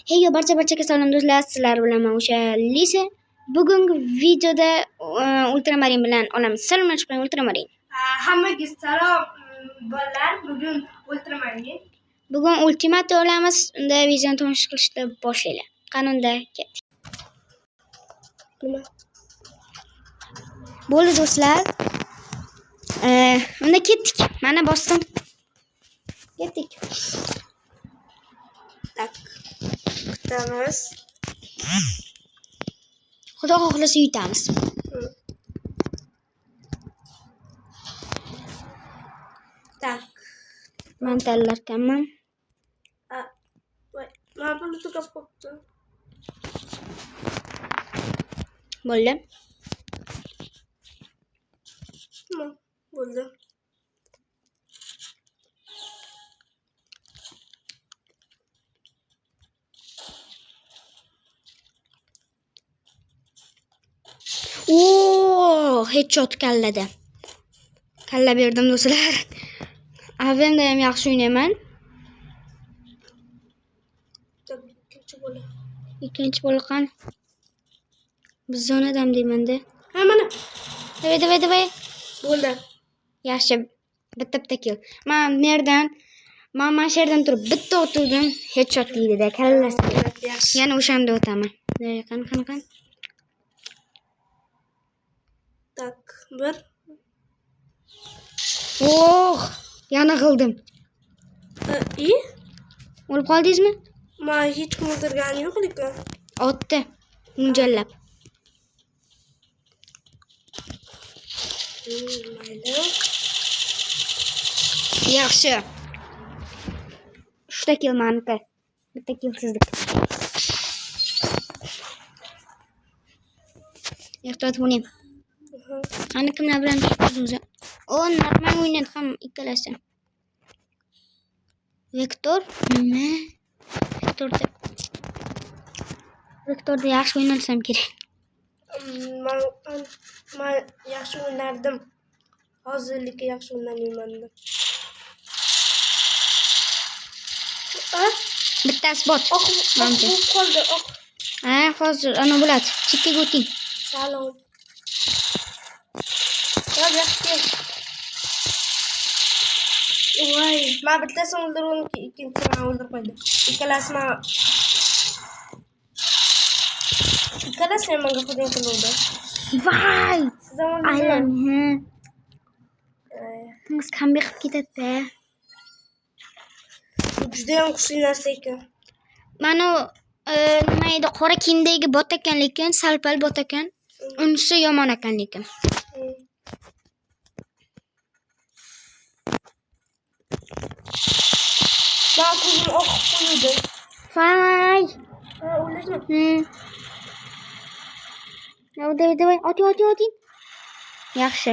Hey yo, barchaga salom do'stlar, sizlar bilan men o'sha Lisa. Bugungi videoda Ultramarin bilan olamiz. Salom chiqing Ultramarin. Hammaga salom bolalar. Bugun Ultramarin. Bugun Ultimate olamiz. Unda videoni tomosha qilishni boshlaylik. Qanunda ketdik. Nima? Bo'ldi do'stlar. Unda ketdik. Mana bosdim. Ketdik. Tak. Kutamiz. Xudo xohlasa yutamiz. Tak. Men tanlarkanman. Voy, mana buni tugab qopti. Bo'ldi. Bo'ldi. Headshot kallada. Kalla berdim do'stlar. Avvalda ham yaxshi o'ynayman. Ikkinchi bo'lgan. Biz zonadam deyman-da. Ha mana. Davay. Bo'ldi. Yaxshi. Bitta kill. Men mana shu yerdan turib bitta o'tdim. Headshot yedi-da kallasiga. Yaxshi. Yana o'shanda o'taman. Qani. Tak. Bir. Yana qildim. İyi. O'lib qoldingizmi? Men hech kim o'ldirganim yo'q lekin. Otdi. Mo'ljallab. Mayli. Yaxshi. 3 ta kill meniki. Bitta kill sizdik. Ehtiyot bo'ling. Qani kimlar bilan o'zimiz? Normal o'ynadi ham ikkalasi. Vektor nima? Vektorda yaxshi o'ynasam kerak. Men yaxshi o'ynardim. Hozirlikka yaxshi o'ynamayman. Bittasi bot. Manimcha. Qoldi. Hozir ana bo'ladi. Chekkaga o'ting. Salom. Yaxshi. Voy, men bittasini o'ldirdim, ikkinchisini o'ldirib qo'ydim. Ikkalasi menga hujum qildi. Voy! Siz ham Aylan, o'ldingizmi? Biz qanday qilib ketadi? Bu juda ham kuchli narsa ekan. Mana nima edi, qora kiyimdagi bot ekan, lekin salpal bot ekan. Unisi yomon ekan lekin. Ben ko'zim oqib qo'ydi. Voy! O'ldingizmi? Davay, oting. Yaxshi.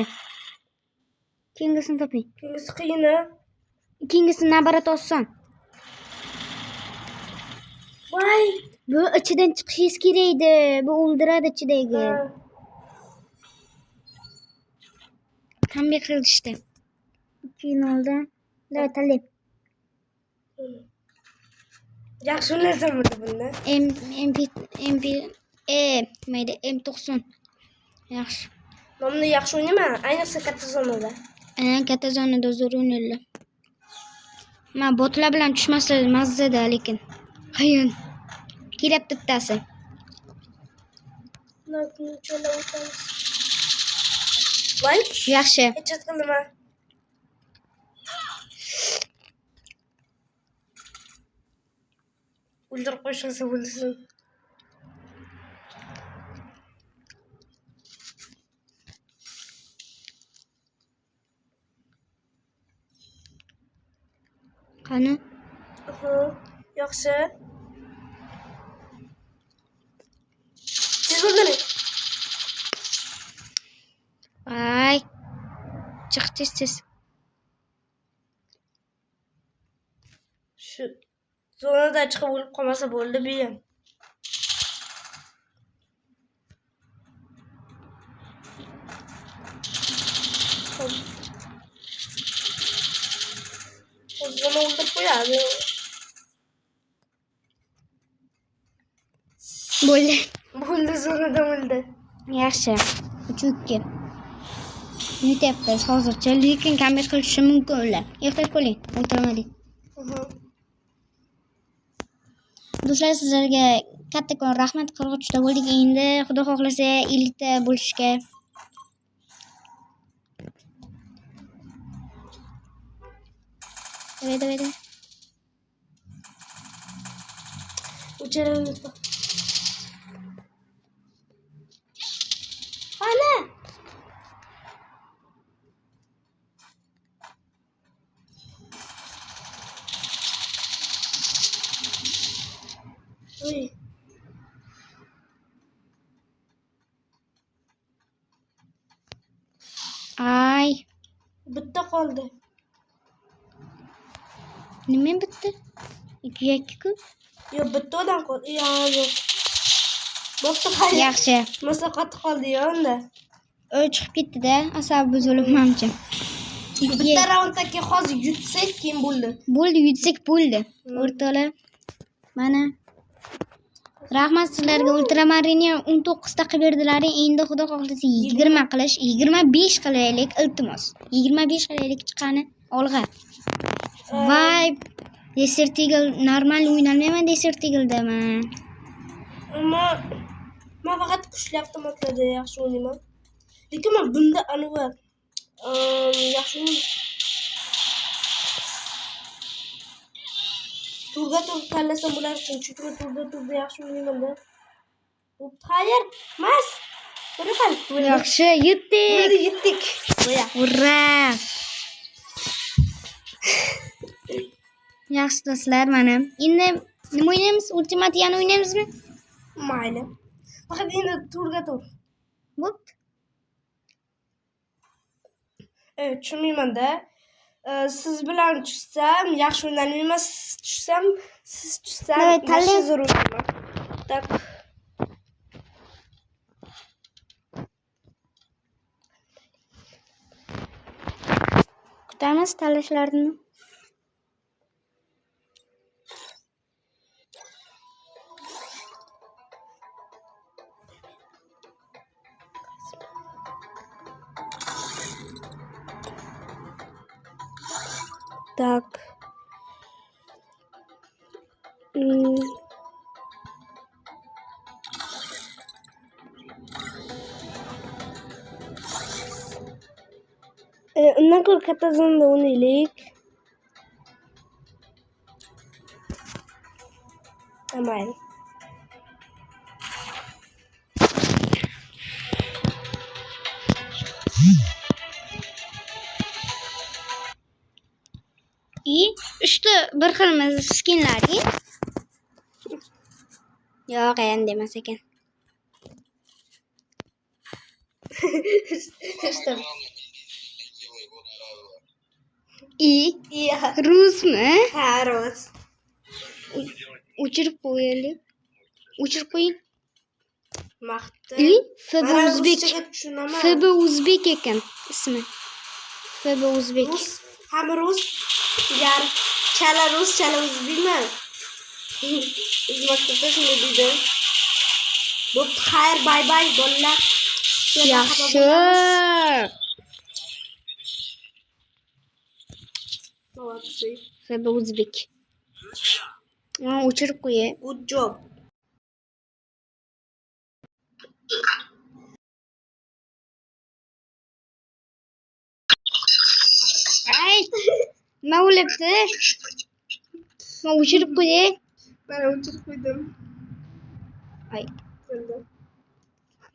Keyingisini toping. Kengisi qiyin-a? Keyingisi nabarat oson. Voy! Bu ichidan chiqishingiz kerak edi. Bu o'ldiradi ichidagi. Qanday qilishdi? 2-0. Davay, tanlay. Yaxshi o'ynasam bunda. M90. Yaxshi. Men buni yaxshi o'ynayman, ayniqsa katta zonada. Katta zonada zo'r o'ynaydi. Men botlar bilan tushmasa mazzada, lekin qiyin. Kelibdi bittasi. Voy! Yaxshi. Headshot qildim. O'ldirib qo'yishsa bo'lsin. Qani? Yaxshi. Siz o'ldiring. Voy. Chiqdingiz. Shu zonada chiqib o'lib qolmasa bo'ldi bu ham. O'zini o'ldirib qo'yadi. Bo'ldi. Bo'ldi, sonida bo'ldi. Yaxshi. 3-2. Yutyapmiz hozircha, lekin kamber qilishi mumkin ular. Ehtiyot bo'ling, o'tirmadik. Do'stlar, sizlarga kattakon rahmat. 43 ta bo'ldik. Endi Xudo xohlasa 50 ta bo'lishga. Davay. O'chiraverdi. Ana. Uy. Ay, Bitta qoldi. nima bitti? 2-2-ku. Yo, bitta odam qoldi. Yo'q. Bo'pti, qani. Yaxshi. Masoqati qoldi-ya unda. Chiqib ketdi-da, asabi buzilib mamcha. Bitta raundga hozir yutsak, keyin bo'ldi. Bo'ldi, yutsak bo'ldi. O'rtoqlar. Mana rahmat sizlarga. Ultramarinni 19 ta qilib berdilaring. Endi Xudo xohlasa 20 qilish, 25 qilaylik, iltimos. 25 qilaylik chiqqani olg'a. Voy, Desert Eagle normal o'ynalmayman Desert Eagle'daman. Ammo men faqat kuchli avtomatlarda yaxshi o'ynayman. Lekin men bunda anvar yaxshi o'ynayman. Turga tanlasam bo'lar ekan, chunki men turda yaxshi o'ynayman-da. Tayyor, mas. Qo'rqal. Yaxshi, yetdik. Voya. Ura! Yaxshi do'stlar, mana. Endi nima o'ynaymiz? Ultimate yana o'ynaymizmi? Mayli. Faqat endi turga tur. Bo'pti. Tushunmayman-da. Siz bilan tushsam yaxshi o'ynayman, siz tushsam yaxshi zo'r o'ynayman. Tak. Kutamiz tanlashlarini. Так. Undan ko'ra katta zonda o'ynaylik. Mayli. Uchta bir xilmiz skinlari. Yo'q, endi emas ekan. İşte. Rusmi? Ha, Rus. O'chirib qo'yaylik. O'chirib qo'ying. Maqta. FB O'zbek. FB O'zbek ekan ismi. FB O'zbek. Ham Rus. Yar chala Rus, chala o'zbekmi? Biz maktabda shunday deydi. Bo'pti, xayr, bay bolalar. Yaxshi. FB O'zbek. O'chirib qo'yay. Good job. Ay, nima bo'libdi? Men o'chirib qo'yay. Ben o'chirib qo'ydim. Ay.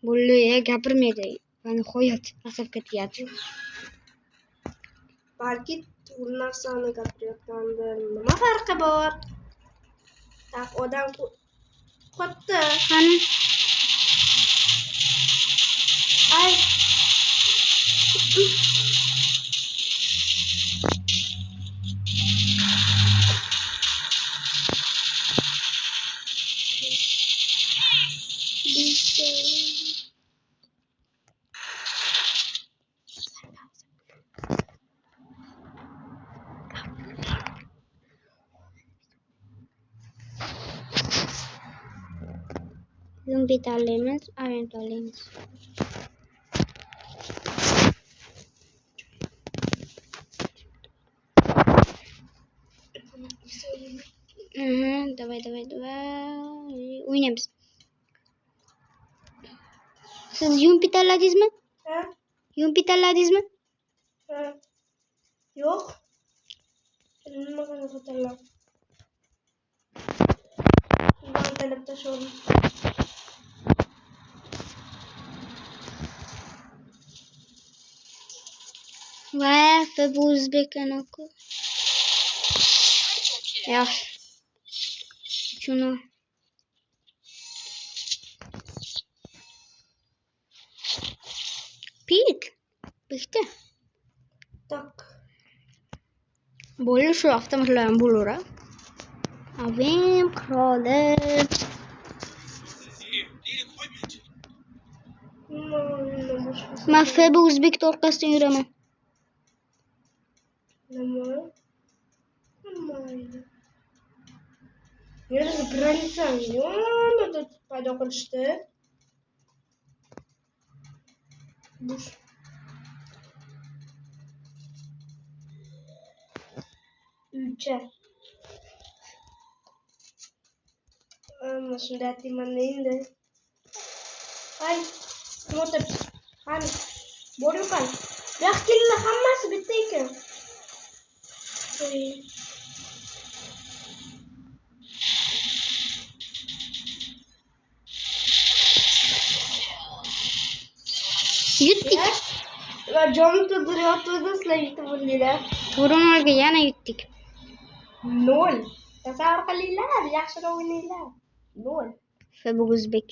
Bo'ldi, gapirmaydi. Nihoyat asabga tegadi. Balki turli narsani gapirayotgandir. Nima farqi bor? Tak, odam katta. Qani? Ay. Yumpy tanlaymiz, ayon tanlaymiz. Давай. Oynayamiz. Siz Yumpy tanladingizmi? Ha? Yumpy tanladingizmi? Ha? Yo'q. Nima qanaqa tanlab? Ben tanlab tashladim. Va bu o'zbek anaku. Yaxshi. Shuni. Pik. Bitti. Tak. Bo'ldi shu avtomatlar ham bo'laver. Avem qiroli. Men bu o'zbek orqasidan yuraman. Nima? Nerede granitsani yonida paydo qilishdi. Bush. Uycha. Ama shunday aytayman endi. Ay, nima o'tiribsiz? Qani, bo'ling qani. Bu yoqqa kelinglar, hammasi bitta ekan. Yutdik. Va jonni to'ldiryapti, sizlar yutib bo'ldinglar. To'g'ri yana yutdik. 0. Tasavvur qilinglar, yaxshiroq o'ynanglar. 0. Bu o'zbek.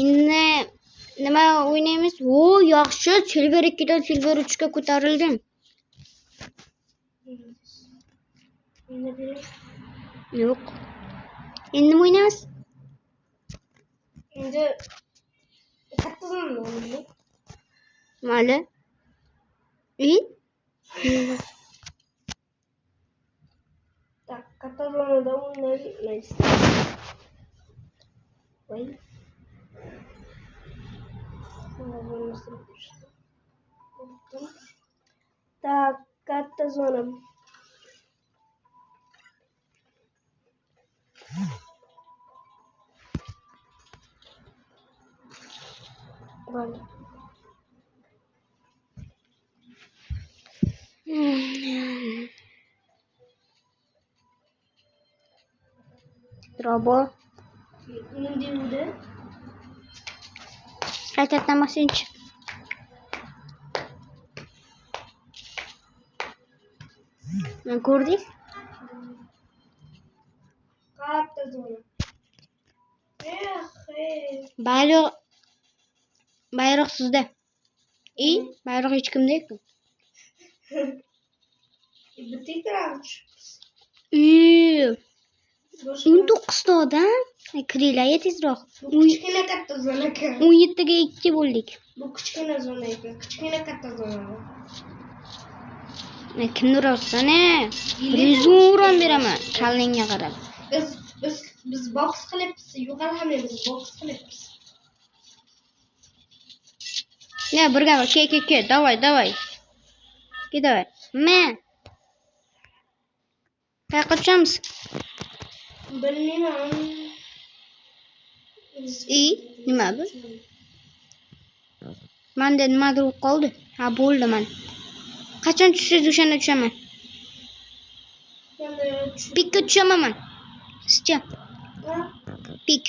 Endi nima o'ynaymiz? O, yaxshi. Silver 2 dan Silver 3 ga ko'tarildim. Yo'q. Endi nima o'ynaymiz? Endi katta zonada o'ynaylik. Mayli. Tak, katta zonada o'ynaylik. Voy. Так, katta zona. Vale. Robo. Endi udi. Qaytartmasinchi. Men ko'rdik. Katta zona. Bayroq sizda. Bayroq hech kimda-ku. Bitta kiramiz. 19 ta odam. Kiranglar tezroq. Bu kichkina katta zona ekan. 17 ga 2 bo'ldik. Bu kichkina zona ekan. Kichkina katta zona. Kimni urasizane? Rezuron beraman. Kallingga qarab. Biz boks qilyapmiz. Yo'qolmaymiz, boks qilyapmiz. Ya birga ke. Давай. Ke давай. Men. Qayerga tushamiz? Bilmayman. Nima bu? Menda nimadir bo'lib qoldi. Ha, bo'ldi men. Qachon tushsiz o'shanda tushaman. Pikka tushaman men. Sizcha? Pik.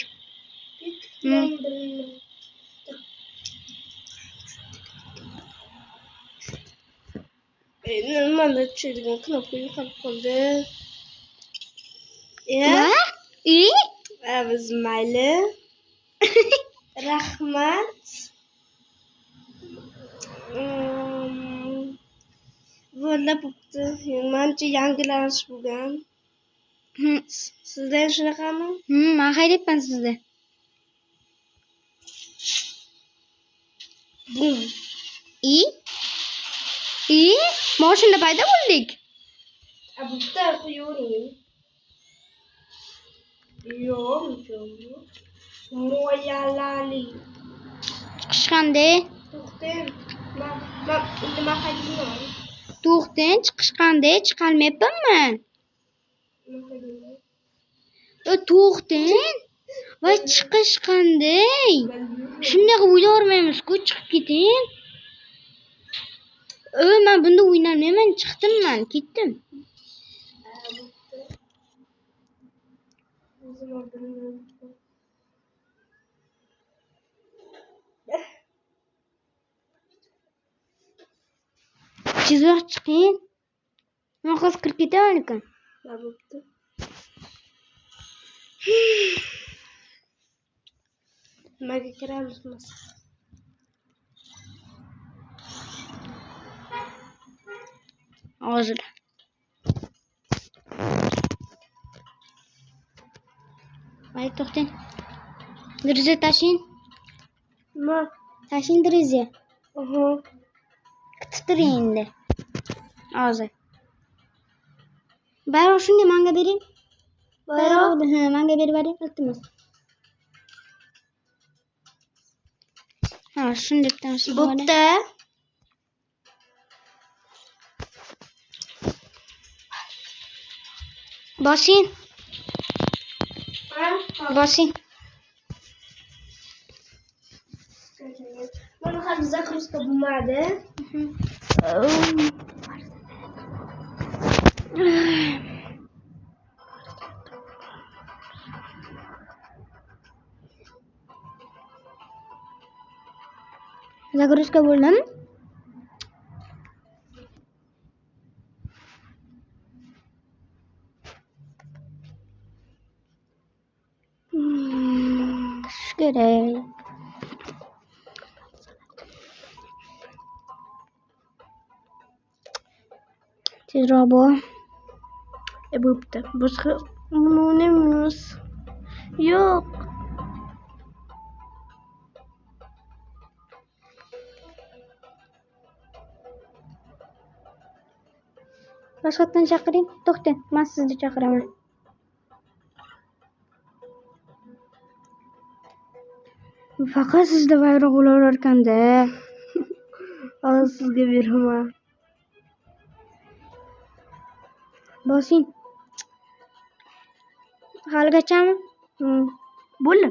Nimada tushadigan knopka yo'qolib qoldi. Biz mayli. Rahmat. Bo'ldi bo'pti. Menimcha yangilanish bo'lgan. Sizda ham shunaqami? Men haydayapman sizda. Bum. Mashina paydo bo'ldik. Bitta qo'yavering. Yo'q, yo'q. Mo'yalali. Chiqishqanday. To'xtang. Nima qildim? To'xtang, chiqishqanday, chiqolmayapmanmi? To'xtang. Voy chiqish qanday? Shunday qilib o'ylavermaymiz-ku, chiqib keting. Men bunda o'ynalmayman, chiqdim men, ketdim. Tezroq chiqing. Men hozir kirib ketaman ekan. Bo'pti. Nimaga kiramiz? Hozir. Voy to'xtang. Deraza tashing. Nima? Tashing deraza. Aha. Kutib turing endi. Hozir. Bayroq shunga menga bering. Bayroq? Menga berib bering, iltimos. Ha, shunday tashib oling. Bo'pti. Bosing. Bosing. Mana hali загрузка bo'lmadi. Загрузка bo'ldimi? Kerak. Tezroq bo'l. Bo'pti. Boshqa o'ynaymiz. Yo'q. Boshqatdan chaqiring. To'xtang, men sizni chaqiraman. Faqat sizda bayroq bo'lar ekanda. Hozir sizga beraman. Bosing. Haligacha-mi? Bo'ldi.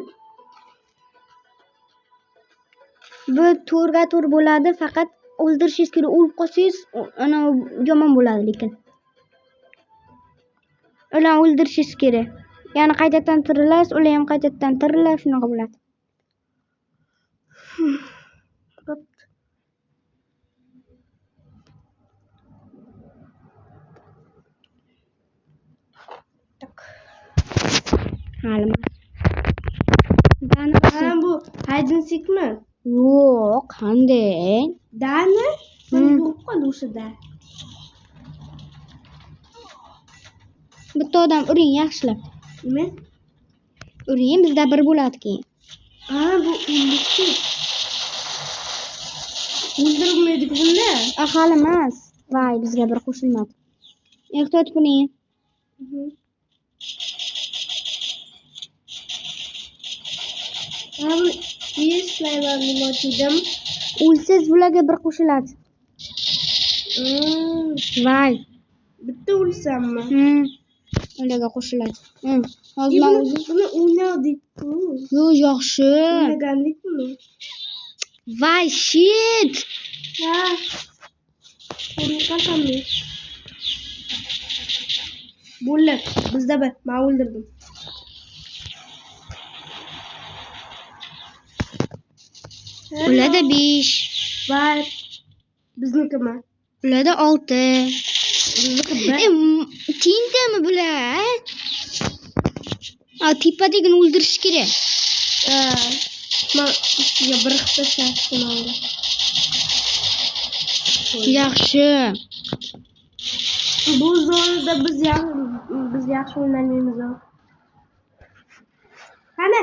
Bu to'rga to'r bo'ladi, faqat o'ldirishingiz kerak. O'lib qolsangiz, ana yomon bo'ladi lekin. Ularni o'ldirishingiz kerak. Ya'ni qaytadan tirilasiz, ular ham qaytadan tiriladi, shunaqa bo'ladi. Bo'pti. Halima. Ha, bu haydinsizmi? Yo'q, qanday? Dani? Mana yo'q qoldi o'shada. Bitta odam uring yaxshilab. Nima? Uring, bizda bir bo'ladi keyin. Ha, bu o'ldi. O'ldirmaydik bunda. Aholi emas. Voy, bizga bir qo'shilmadi. Ehtiyot qiling. Ha, bu eslayman dedim. O'lsiz bularga bir qo'shiladi. Voy. Bitta o'lsammi? Ularga qo'shiladi. Hozir men o'zim buni o'ynadik-ku. Yo'q, yaxshi. O'ynagandik buni. Voy, shit. Ha. Qo'rqasammi? Bo'ldi. Bizda bir, men o'ldirdim. Ularda 5. Var. Biznikimi? Ularda 6. Bizniki 1. Tengdami bular? Tepadagini o'ldirish kerak. Men ustiga bir xita shashtim oldi. Yaxshi. Bu zonada biz yaxshi o'ynaymiz. Qani?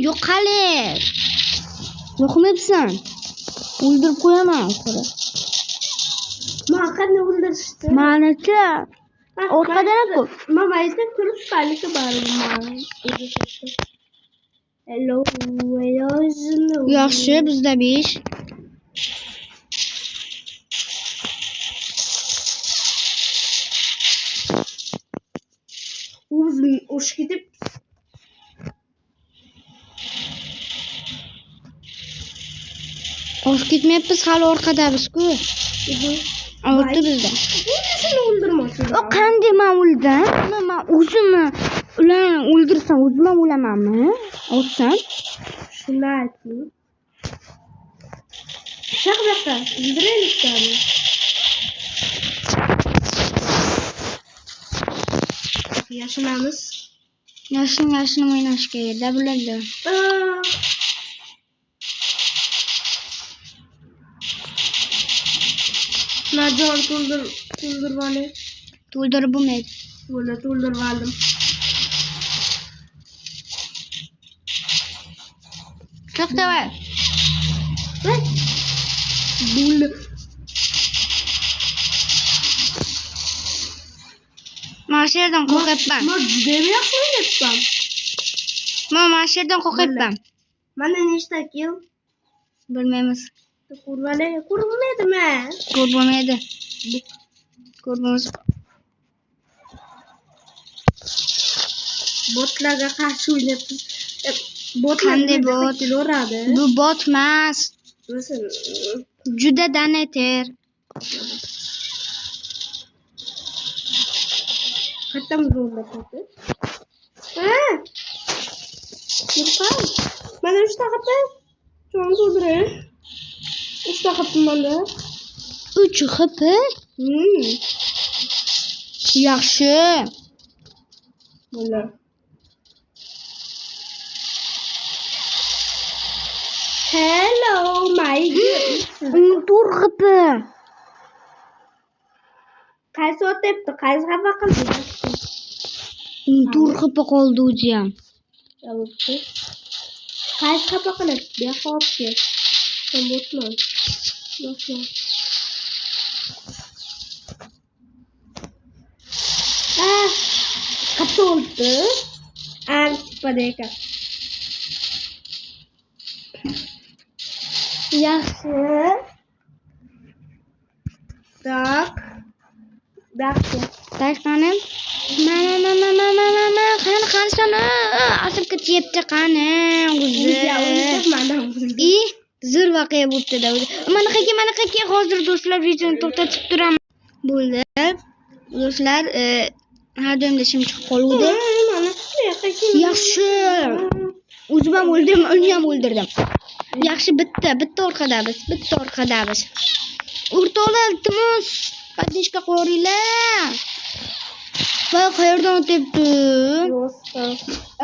Yo'q qali. Yo'qmabsan. O'ldirib qo'yaman oxiri. Muhakkakni o'ldirishdi. Manichi. Orqadan-ku. Mama aytib turibdi bari. Hello, Yaxshi, bizda 5. O'zim o'sh ketib. Osh ketmayapmiz, hali orqadamiz-ku. Oldi bizda. Seni o'ldirmoqchi. O qanday men o'ldim? Men o'zimni ularni o'ldirsam o'zim ham o'lamanmi? Olsam. Shuni ayting. Shaqbaqa, o'ldiraylikmi? Yashinamiz. Yashin o'ynashga yerda bo'ladi. Najon to'ldirvani. To'ldirib bo'lmaydi. Buni to'ldirib oldim. To'xtaway. Buli. Mana shu yerdan qo'rqyapman. Men juda yaxshi o'ynayapman. Men mana shu yerdan qo'rqyapman. Mana nechta kill? Bilmaymiz. Ko'rmaydimi? Ko'rmaydi. Ko'rmaymiz. Botlarga qarshi o'ynayapmiz. Qanday bot? Bu bot emas. Juda donater. Qayerdan o'ynayapti? Yurqan. Mana 3 ta qapti. Cho'ng to'ldiray. 3 ta qapti mana. 3 HP? Yaxshi. Mana. Hello, my God. 4 HP. Qaysi o'tibdi? Qaysi xafa qildi? 4 HP qoldi o'zi ham. Qaysi xafa qiladi? Bexobga. Sen bo'tma. Yo'q. Qatı oldu. Antipadeka. Yaxshi. Tak. Qanim. Mana qani asib ketyapti qani o'zi. Zo'r voqea bo'libdi-da o'zi. Mana qaki hozir do'stlar videoni to'xtatib turaman. Bo'ldi. Do'stlar, har doimda shim chiqib qoluvdi. Yaxshi. O'zim ham o'ldim, uni ham o'ldirdim. Yaxshi, bitta orqadamiz. O'rtoqlar, iltimos, podnishka qo'yinglar. Voy, qayerdan o'tibdi?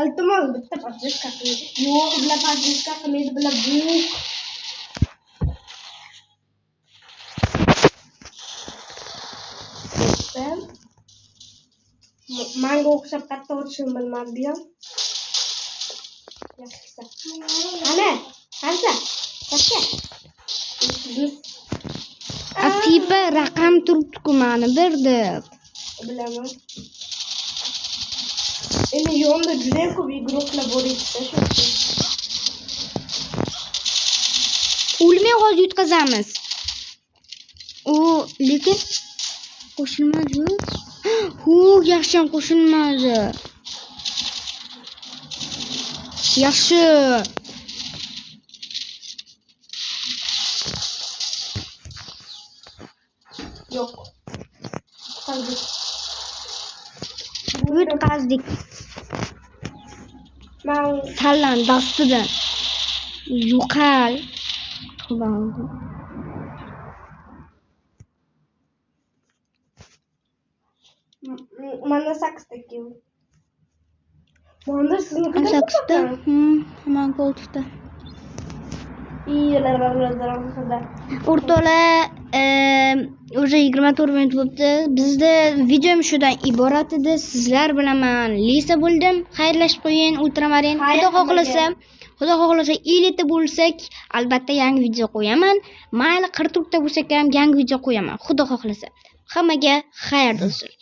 Iltimos, bitta podnishka qildi. Yo'q, bilan podnishka qilmaydi, bilan buk. Manga o'xshab katta o'tishini bilmadim ham. Yaxshi. Qancha? Tipa raqam turibdi-ku, meni berdi. Bilaman. Endi yonda juda ko'p igroklar bor edi. O'lmay hozir yutqazamiz. Lekin qo'shilmadi. Yaxshi ham qo'shilmadi. Yaxshi. Yo'q. Yutqazdik. Men Tallan dastidan. Yo'qal. Xudoyim. Mana 8 ta kill. Mana sizni 8 ta. Hamon qo'ltiqda. O'rtoqlar, o'zi 24 minut bo'libdi. Bizda videom shundan iborat edi. Sizlar bilan men Lisa bo'ldim. Xayrlashib qo'ying, Ultramarin. Xudo xohlasa, Xudo xohlasa 50 ta bo'lsak, albatta yangi video qo'yaman. Mayli 44 ta bo'lsak ham yangi video qo'yaman. Xudo xohlasa. Hammaga xayr do'stlar.